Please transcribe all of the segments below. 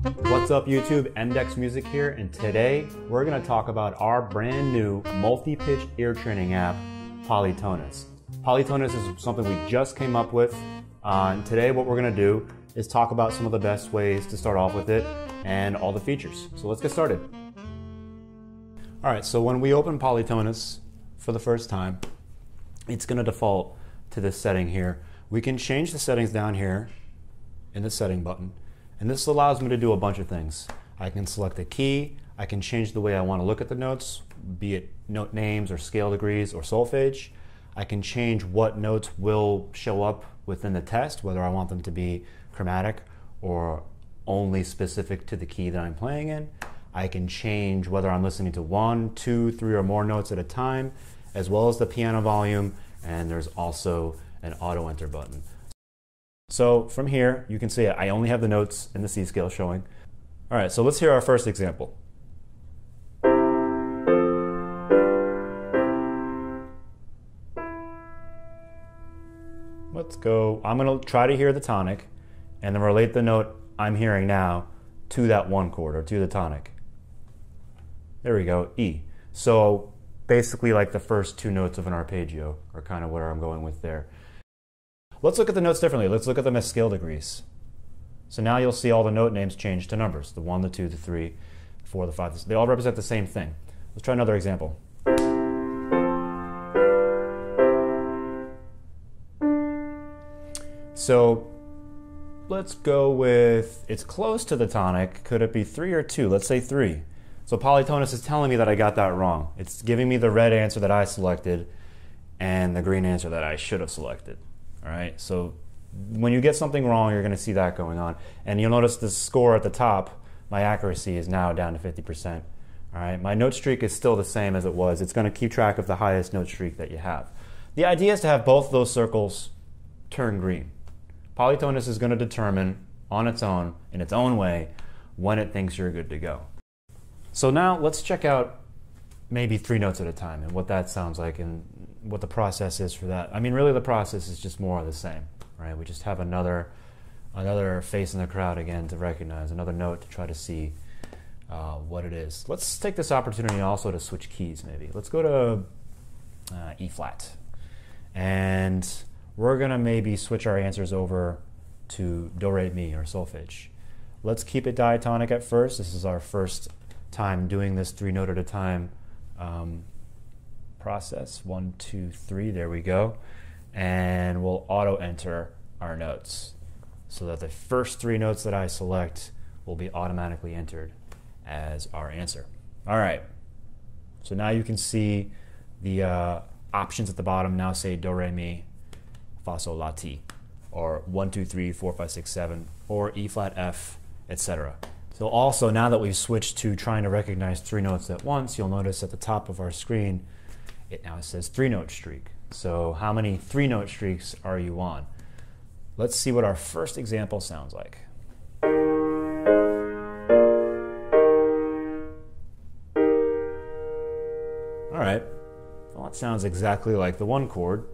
What's up YouTube, Index Music here, and today we're going to talk about our brand new multi-pitch ear training app, Politonus. Politonus is something we just came up with, and today what we're going to do is talk about some of the best ways to start off with it and all the features. So let's get started. Alright, so when we open Politonus for the first time, it's going to default to this setting here. We can change the settings down here in the setting button. And this allows me to do a bunch of things. I can select a key, I can change the way I want to look at the notes, be it note names or scale degrees or solfege. I can change what notes will show up within the test, whether I want them to be chromatic or only specific to the key that I'm playing in. I can change whether I'm listening to 1, 2, 3 or more notes at a time, as well as the piano volume, and there's also an auto enter button. So from here, you can see I only have the notes in the C scale showing. All right, so let's hear our first example. Let's go, I'm gonna try to hear the tonic and then relate the note I'm hearing now to that one chord or to the tonic. There we go, E. So basically like the first two notes of an arpeggio are kind of where I'm going with there. Let's look at the notes differently. Let's look at them as scale degrees. So now you'll see all the note names change to numbers. The 1, the 2, the 3, the 4, the 5. They all represent the same thing. Let's try another example. So let's go with, it's close to the tonic. Could it be 3 or 2? Let's say 3. So Politonus is telling me that I got that wrong. It's giving me the red answer that I selected and the green answer that I should have selected. All right, so when you get something wrong, you're going to see that going on. And you'll notice the score at the top, my accuracy is now down to 50%. All right, my note streak is still the same as it was. It's going to keep track of the highest note streak that you have. The idea is to have both those circles turn green. Politonus is going to determine on its own, in its own way, when it thinks you're good to go. So now let's check out maybe 3 notes at a time and what that sounds like and what the process is for that. I mean, really the process is just more of the same, right? We just have another face in the crowd again to recognize, another note to try to see what it is. Let's take this opportunity also to switch keys maybe. Let's go to E flat. And we're gonna maybe switch our answers over to do, re, mi, or solfege. Let's keep it diatonic at first. This is our first time doing this 3 note at a time process. 1, 2, 3, there we go. And we'll auto enter our notes so that the first 3 notes that I select will be automatically entered as our answer. All right, so now you can see the options at the bottom now say do, re, mi, fa, sol, la, ti, or 1, 2, 3, 4, 5, 6, 7, or E flat, F, etc. So also now that we've switched to trying to recognize 3 notes at once, you'll notice at the top of our screen it now says 3 note streak. So how many 3 note streaks are you on? Let's see what our first example sounds like. All right, well that sounds exactly like the one chord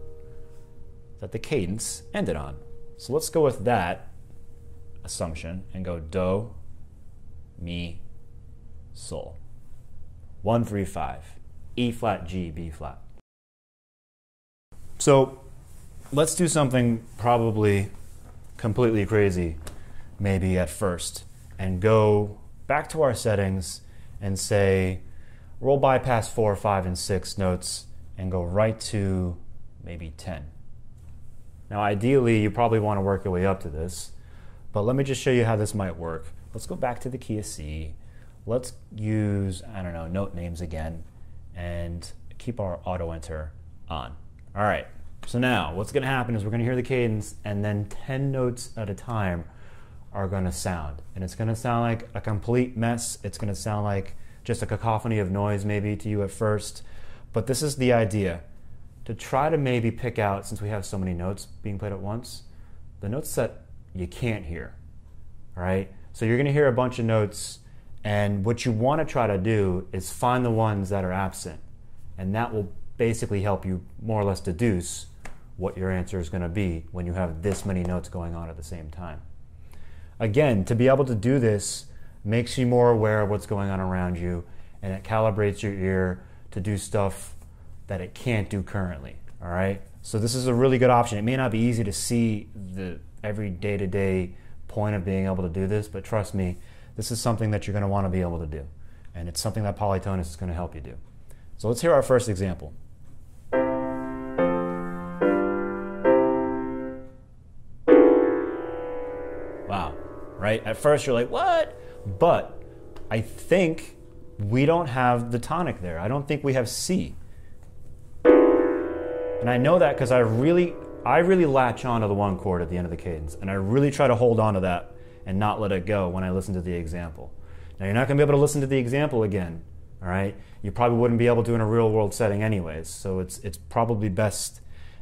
that the cadence ended on. So let's go with that assumption and go do, mi, sol. 1, 3, 5. E flat, G, B flat. So let's do something probably completely crazy maybe at first and go back to our settings and say we'll bypass 4, 5, and 6 notes and go right to maybe 10. Now ideally you probably want to work your way up to this, but let me just show you how this might work. Let's go back to the key of C. Let's use, I don't know, note names again and keep our auto enter on. All right, so now what's gonna happen is we're gonna hear the cadence and then 10 notes at a time are gonna sound. And it's gonna sound like a complete mess. It's gonna sound like just a cacophony of noise maybe to you at first. But this is the idea, to try to maybe pick out, since we have so many notes being played at once, the notes that you can't hear, all right? So you're gonna hear a bunch of notes, and what you want to try to do is find the ones that are absent, and that will basically help you more or less deduce what your answer is going to be when you have this many notes going on at the same time. Again, to be able to do this, makes you more aware of what's going on around you, and it calibrates your ear to do stuff that it can't do currently, all right? So this is a really good option. It may not be easy to see the every day-to-day point of being able to do this, but trust me, this is something that you're going to want to be able to do, and it's something that Politonus is going to help you do. So let's hear our first example. Wow, right? At first you're like, what? But I think we don't have the tonic there. I don't think we have C. And I know that because I really latch on to the one chord at the end of the cadence, and I really try to hold on to that and not let it go when I listen to the example. Now, you're not going to be able to listen to the example again, all right? You probably wouldn't be able to in a real-world setting anyways, so it's probably best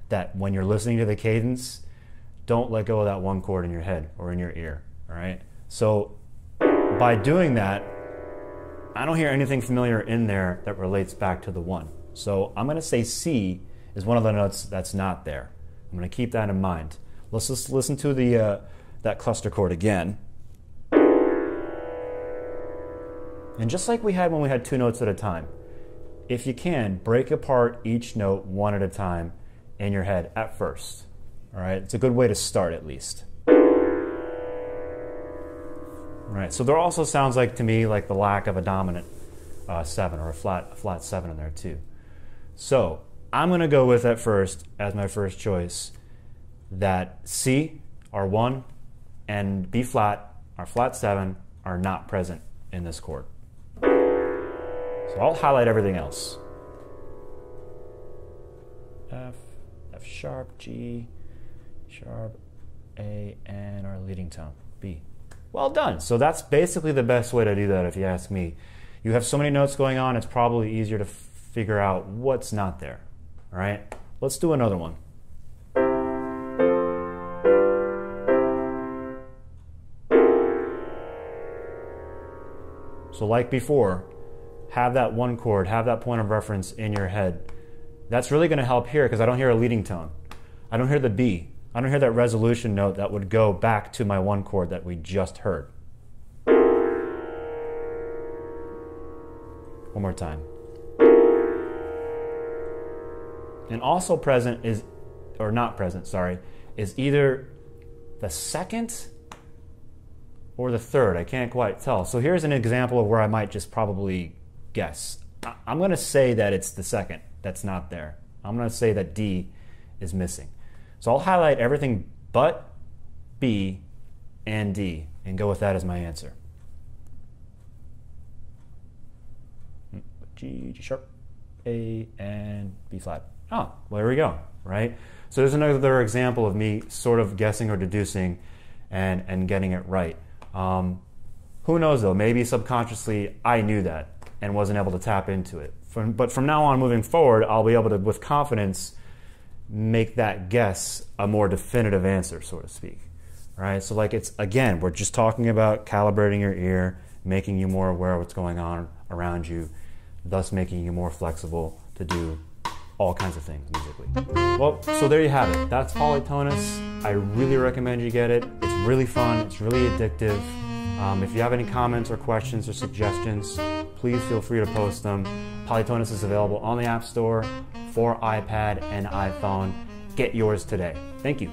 that when you're listening to the cadence, don't let go of that one chord in your head or in your ear, all right? So by doing that, I don't hear anything familiar in there that relates back to the one. So I'm going to say C is one of the notes that's not there. I'm going to keep that in mind. Let's just listen to the that cluster chord again. And just like we had when we had two notes at a time, if you can, break apart each note one at a time in your head at first. All right, it's a good way to start at least. All right, so there also sounds like to me like the lack of a dominant 7 or a flat 7 in there too. So I'm going to go with at first as my first choice that C, our 1, and B flat, our flat 7, are not present in this chord. So I'll highlight everything else. F, F sharp, G, sharp, A, and our leading tone, B. Well done. So that's basically the best way to do that if you ask me. You have so many notes going on, it's probably easier to figure out what's not there. All right, let's do another one. So like before, have that one chord, have that point of reference in your head. That's really going to help here because I don't hear a leading tone. I don't hear the B. I don't hear that resolution note that would go back to my one chord that we just heard. One more time. And also present is, or not present, sorry, is either the second or the third. I can't quite tell. So here's an example of where I might just probably guess. I'm going to say that it's the second that's not there. I'm going to say that D is missing. So I'll highlight everything but B and D and go with that as my answer. G, G sharp, A, and B flat. Oh, well, there we go, right? So there's another example of me sort of guessing or deducing and getting it right. Who knows though, maybe subconsciously I knew that and wasn't able to tap into it. But from now on moving forward, I'll be able to, with confidence, make that guess a more definitive answer, so to speak. All right, so like it's, again, we're just talking about calibrating your ear, making you more aware of what's going on around you, thus making you more flexible to do all kinds of things musically. Well, so there you have it. That's Politonus. I really recommend you get it. It's really fun. It's really addictive. If you have any comments or questions or suggestions, please feel free to post them. Politonus is available on the App Store for iPad and iPhone. Get yours today. Thank you.